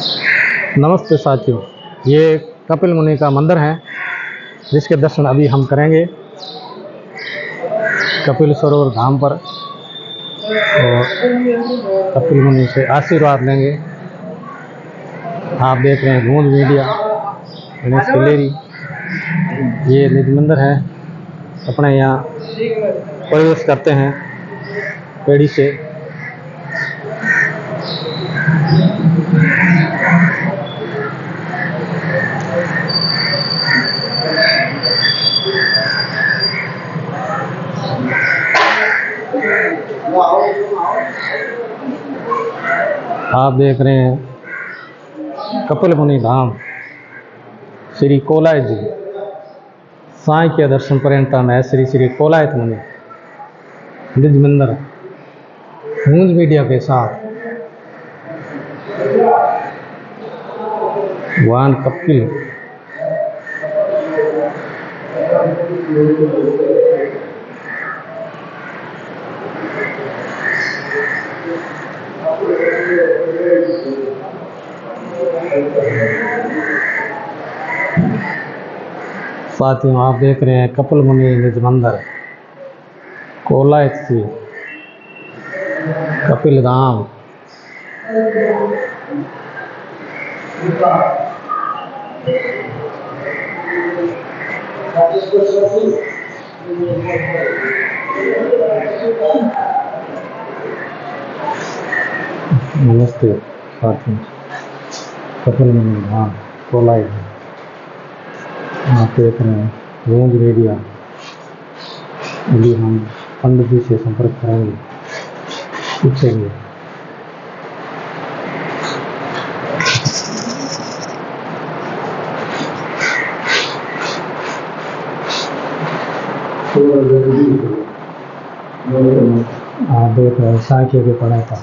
नमस्ते साथियों, ये कपिल मुनि का मंदिर है जिसके दर्शन अभी हम करेंगे कपिल सरोवर धाम पर और कपिल मुनि से आशीर्वाद लेंगे। आप देख रहे हैं गूंज मीडिया गणेश कलेरी। ये निज मंदिर है, अपने यहाँ प्रवेश करते हैं पेड़ी से। आप देख रहे हैं कपिल मुनि धाम श्री कोलायत जी। साईं के दर्शन पर्यंतम है श्री श्री कोलायत मुनि निज मंदिर गूंज मीडिया के साथ वान कपिल साथियों, आप देख रहे हैं कपिल मुनि निज मंदिर कोलायत से कपिल धाम। नमस्ते साथियों, कपिल मुनि धाम कोलायत। आप देख रहे हैं गूंज मीडिया। अभी हम पंडित जी से संपर्क करेंगे, पूछेंगे। आप देख रहे हैं साइकिल के पढ़ाई का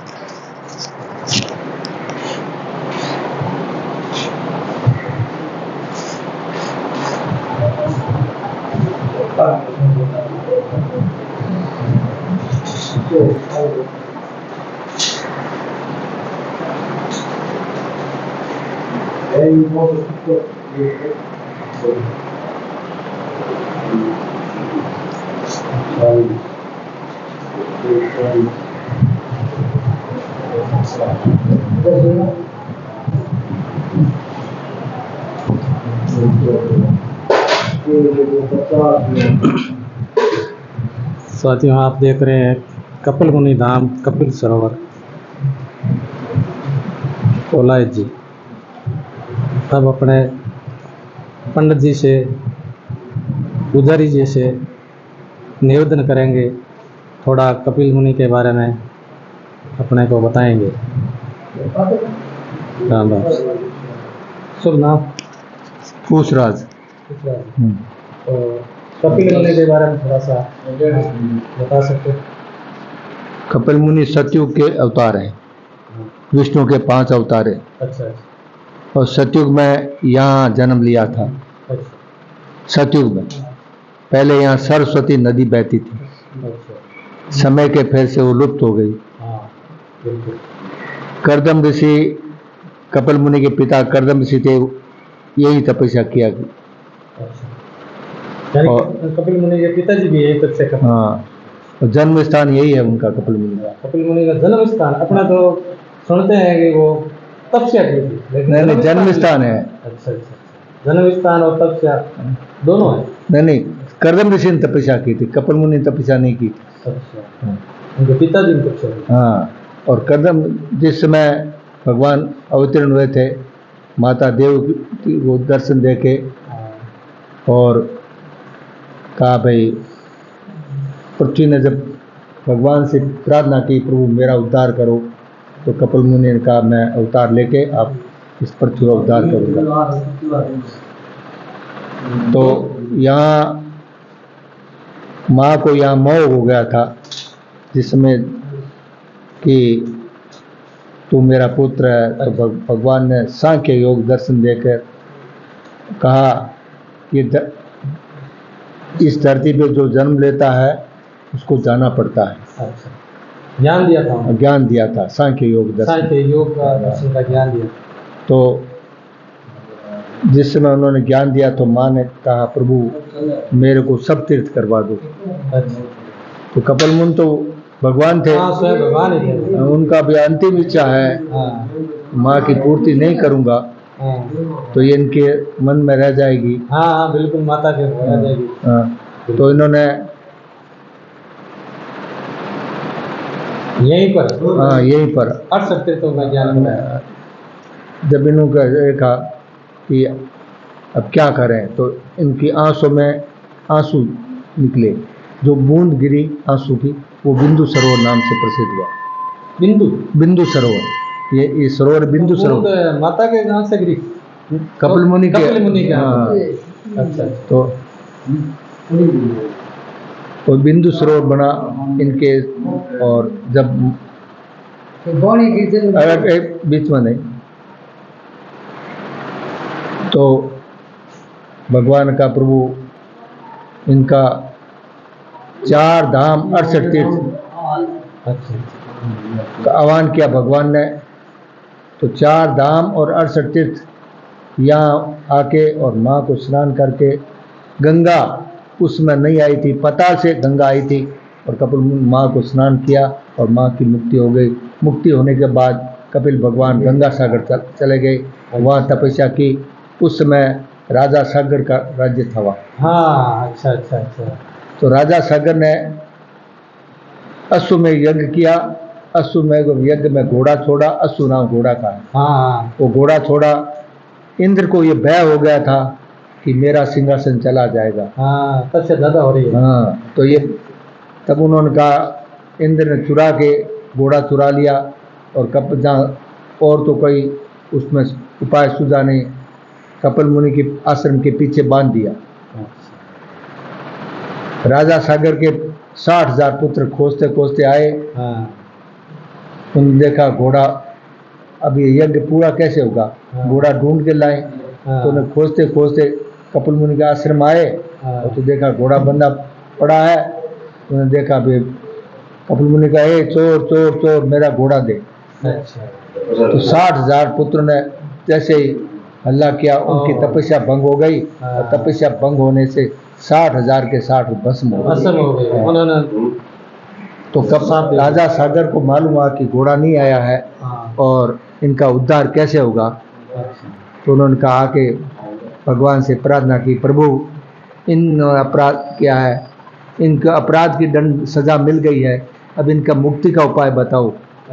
साथियों, आप देख रहे हैं कपिल मुनि धाम कपिल सरोवर कोलायत जी। अब अपने पंडित जी से पुजारी जी से निवेदन करेंगे, थोड़ा कपिल मुनि के बारे में अपने को बताएंगे। राम राम। शुभ नाम? पूछराज। तो कपिल मुनि के बारे में थोड़ा सा बता सकते? कपिल मुनि सतयुग के अवतार हैं, विष्णु के 5 अवतार हैं। अच्छा। और सतयुग में यहाँ जन्म लिया था। अच्छा। सतयुग में पहले यहाँ सरस्वती नदी बहती थी। अच्छा। समय के फेर से वो लुप्त हो गई। हाँ, बिल्कुल। कर्दम ऋषि, कपिल मुनि के पिता कर्दम ऋषि थे, यही तपस्या किया। और कपिल मुनि के पिताजी भी यही तपस्या करते हैं। हाँ, जन्म स्थान यही है उनका, कपिल मुनि का। कपिल मुनि का जन्म स्थान अपना तो सुनते हैं कि वो तपस्या की थी, लेकिन नहीं, जन्म स्थान है। अच्छा, जन्म स्थान और तपस्या दोनों है। नहीं, कर्दम ऋषि ने तपस्या की थी, कपिल मुनि ने तपस्या नहीं की थी। अच्छा, उनके पिताजी ने तपस्या की। हाँ, और कर्दम जिस समय भगवान अवतीर्ण हुए थे, माता देव को दर्शन देके और कहा भाई, पृथ्वी ने जब भगवान से प्रार्थना की प्रभु मेरा उद्धार करो, तो कपिल मुनि ने कहा मैं अवतार लेके आप इस पृथ्वी का उद्धार करूँगा। तो यहाँ माँ को यहाँ मोह हो गया था जिसमें कि तू मेरा पुत्र है। तो भगवान ने सांख्य योग दर्शन देकर कहा कि इस धरती पे जो जन्म लेता है उसको जाना पड़ता है। अच्छा, ज्ञान दिया था, ज्ञान दिया था, सांख्य योग दर्शन, सांख्य योग का दर्शन का ज्ञान दिया। तो जिस समय उन्होंने ज्ञान दिया तो माँ ने कहा प्रभु मेरे को सब तीर्थ करवा दो। अच्छा। तो कपिल मुनि तो भगवान थे, हाँ, स्वयं भगवान ही थे। उनका भी अंतिम इच्छा है हाँ, माँ की पूर्ति नहीं करूँगा हाँ, तो ये इनके मन में रह जाएगी। हाँ, हाँ, बिल्कुल माता के हो जाएगी। हाँ, तो इन्होंने यहीं पर, हाँ यहीं पर 68 तीर्थों का ज्ञान बनाया। जब इन्होंने देखा कि अब क्या करें तो इनकी आंसू में आंसू निकले, जो बूंद गिरी आंसू की वो बिंदु सरोवर नाम से प्रसिद्ध हुआ। बिंदु सरोवर, ये सरोवर बिंदु सरोवर बूंद माता के गांव से गिरी, कपिल मुनि के। हाँ, हाँ, अच्छा। तो वो बिंदु सरोवर बना इनके। और जब अगर एक बीच में नहीं तो भगवान का प्रभु इनका 4 धाम 68 तीर्थ का आह्वान किया भगवान ने। तो 4 धाम और 68 तीर्थ यहाँ आके और माँ को स्नान करके, गंगा उसमें नहीं आई थी, पताल से गंगा आई थी और कपिल माँ को स्नान किया और माँ की मुक्ति हो गई। मुक्ति होने के बाद कपिल भगवान गंगा सागर चले गए, वहाँ तपस्या की। उस समय राजा सागर का राज्य था वहाँ। हाँ, अच्छा, अच्छा, अच्छा। तो राजा सागर ने अश्वमेघ यज्ञ किया। अश्वमेघ यज्ञ में घोड़ा छोड़ा, अश्व नाम घोड़ा का है। हाँ, वो घोड़ा छोड़ा, इंद्र को ये भय हो गया था कि मेरा सिंहासन चला जाएगा। हाँ, तब से ज्यादा हो रही है। हाँ, तो ये तब उन्होंने कहा, इंद्र ने चुरा के घोड़ा चुरा लिया और जहाँ और तो कोई उसमें उपाय सूझा नहीं, कपिल मुनि के आश्रम के पीछे बांध दिया। राजा सागर के 60,000 पुत्र खोजते खोजते आए। हाँ, उन्होंने देखा घोड़ा, अब ये यज्ञ पूरा कैसे होगा। हाँ, घोड़ा ढूंढ के लाए। हाँ, तो उन्हें खोजते खोजते कपिल मुनि के आश्रम आए। हाँ, और तो देखा घोड़ा बंधा पड़ा है। उन्होंने देखा भी कपिल मुनि का, ए चोर चोर चोर मेरा घोड़ा दे। अच्छा। तो 60,000 पुत्र ने जैसे ही हल्ला किया, उनकी तपस्या भंग हो गई। और तपस्या भंग होने से 60,000 के 60 भस्म हो गए। उन्होंने तो कब राजा सागर को मालूम हुआ कि घोड़ा नहीं आया है और इनका उद्धार कैसे होगा। तो उन्होंने कहा कि भगवान से प्रार्थना की, प्रभु इन अपराध किया है, इनका अपराध की दंड सजा मिल गई है, अब इनका मुक्ति का उपाय बताओ।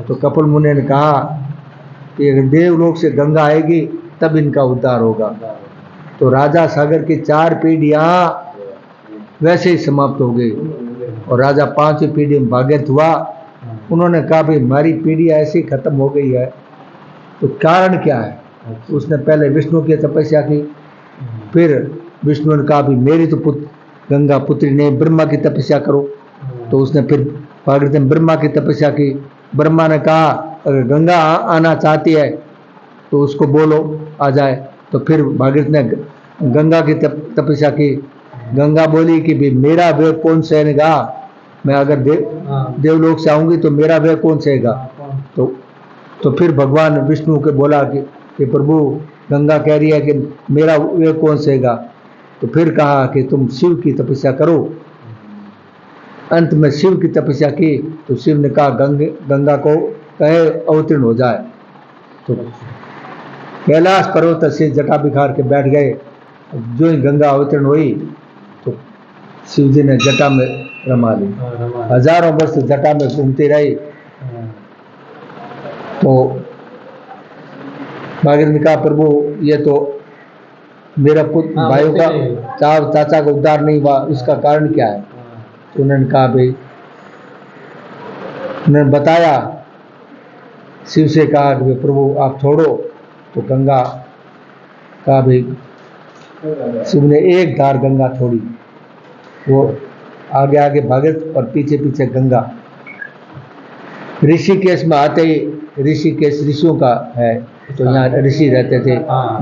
तो कपिल मुनि ने कहा कि अगर देवलोक से गंगा आएगी तब इनका उद्धार होगा। तो राजा सागर की 4 पीढ़ियाँ वैसे ही समाप्त हो गई और राजा 5वीं पीढ़ी में भाग्यत हुआ। उन्होंने कहा भाई हमारी पीढ़ी ऐसी खत्म हो गई है, तो कारण क्या है। उसने पहले विष्णु की तपस्या की, फिर विष्णु ने कहा भी मेरी तो गंगा पुत्री ने ब्रह्मा की तपस्या करो। तो उसने फिर भागीरथ ने ब्रह्मा की तपस्या की। ब्रह्मा ने कहा अगर गंगा आना चाहती है तो उसको बोलो आ जाए। तो फिर भागीरथ ने गंगा की तपस्या की। गंगा बोली कि भी मेरा वेग कौन सहेगा, मैं अगर देवलोक से आऊँगी तो मेरा वेग कौन सहेगा। तो फिर भगवान विष्णु के बोला कि प्रभु गंगा कह रही है कि मेरा वेग कौन सहेगा। तो फिर कहा कि तुम शिव की तपस्या करो। अंत में शिव की तपस्या की तो शिव ने कहा गंगा को कहे अवतीर्ण हो जाए। तो कैलाश पर्वत से जटा बिखार के बैठ गए। जो ही गंगा अवतीर्ण हुई तो शिव जी ने जटा में रमा ली। हजारों वर्ष जटा में घूमती रही। तो भागीरथ ने कहा प्रभु ये तो मेरा पुत्र भाइयों का चाचा का उद्धार नहीं हुआ, उसका कारण क्या है। तो उन्होंने कहा भाई, उन्होंने बताया, शिव से कहा कि प्रभु आप छोड़ो। तो गंगा कहा भाई, शिव ने एक धार गंगा छोड़ी, वो आगे आगे भागीरथ और पीछे पीछे गंगा। ऋषिकेश में आते ही, ऋषिकेश ऋषियों का है तो यहाँ ऋषि रहते थे।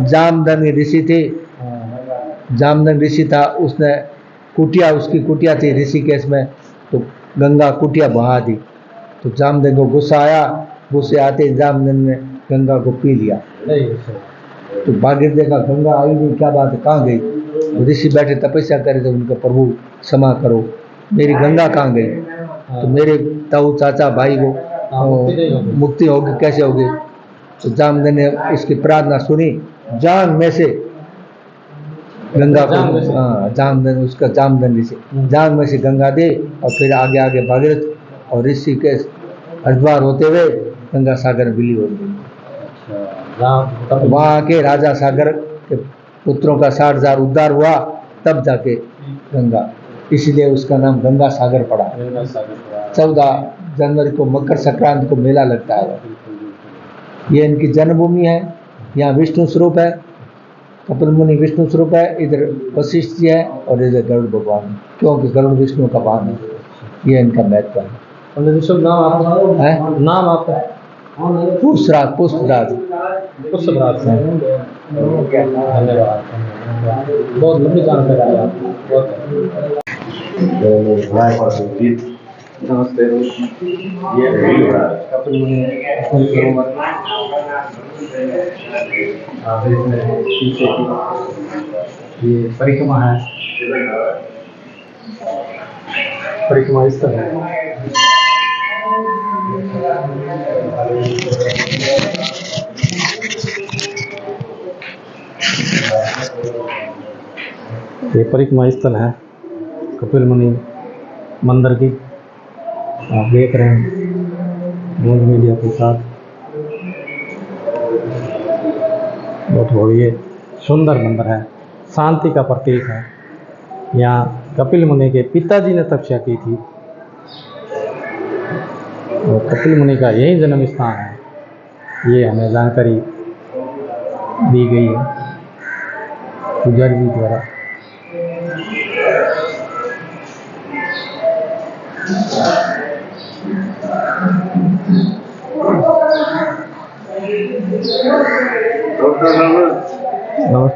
जामदग्नि ऋषि थे। जामदग्नि ऋषि था, उसने कुटिया, उसकी कुटिया थी ऋषिकेश में, तो गंगा कुटिया बहा दी। तो जामदग्नि को गुस्सा आया। गुस्से आते ही जामदग्नि ने गंगा को पी लिया। नहीं सर। तो भागीरथ देखा गंगा आई नहीं, क्या बात है, कहाँ गई? तो ऋषि बैठे तपस्या करे थे, उनका प्रभु क्षमा करो, मेरी गंगा कहाँ गई? तो मेरे ताऊ चाचा भाई को मुक्ति होगी, कैसे होगी? तो जामदन ने उसकी प्रार्थना सुनी, जान में से गंगा को, हाँ जामदन, उसका जामदन ऋषि जान में से गंगा दे, और फिर आगे आगे भागीरथ और ऋषि के हरिद्वार होते हुए गंगा सागर में विलीन हो गई। वहाँ के राजा सागर के पुत्रों का 60,000 उद्धार हुआ, तब जाके गंगा, इसीलिए उसका नाम गंगा सागर पड़ा। 14 जनवरी को मकर संक्रांति को मेला लगता है। ये इनकी जन्मभूमि है, यहाँ विष्णु स्वरूप है, कपिल मुनि विष्णु स्वरूप है, इधर वशिष्ठ जी है और इधर गरुड़ भगवान है, क्योंकि गरुड़ विष्णु का वाहन है। ये इनका महत्व है। नाम आपका है? नाम आपका? पुष्पराज, पुष्पराज। पुष्पराज। धन्यवाद, बहुत लंबी जानकारी है आपकी। नमस्ते। ये कपिल मुनि सरोवर पीछे की ये परिक्रमा है, परिक्रमा स्थल है। ये परिक्रमा स्थल है कपिल मुनि मंदिर की, आप देख रहे हैं न्यूज़ मीडिया के साथ। बहुत बढ़िया सुंदर मंदिर है, शांति का प्रतीक है। यहाँ कपिल मुनि के पिताजी ने तपस्या की थी और कपिल मुनि का यही जन्म स्थान है, ये हमें जानकारी दी गई है पुजारी जी द्वारा। नमस्ते।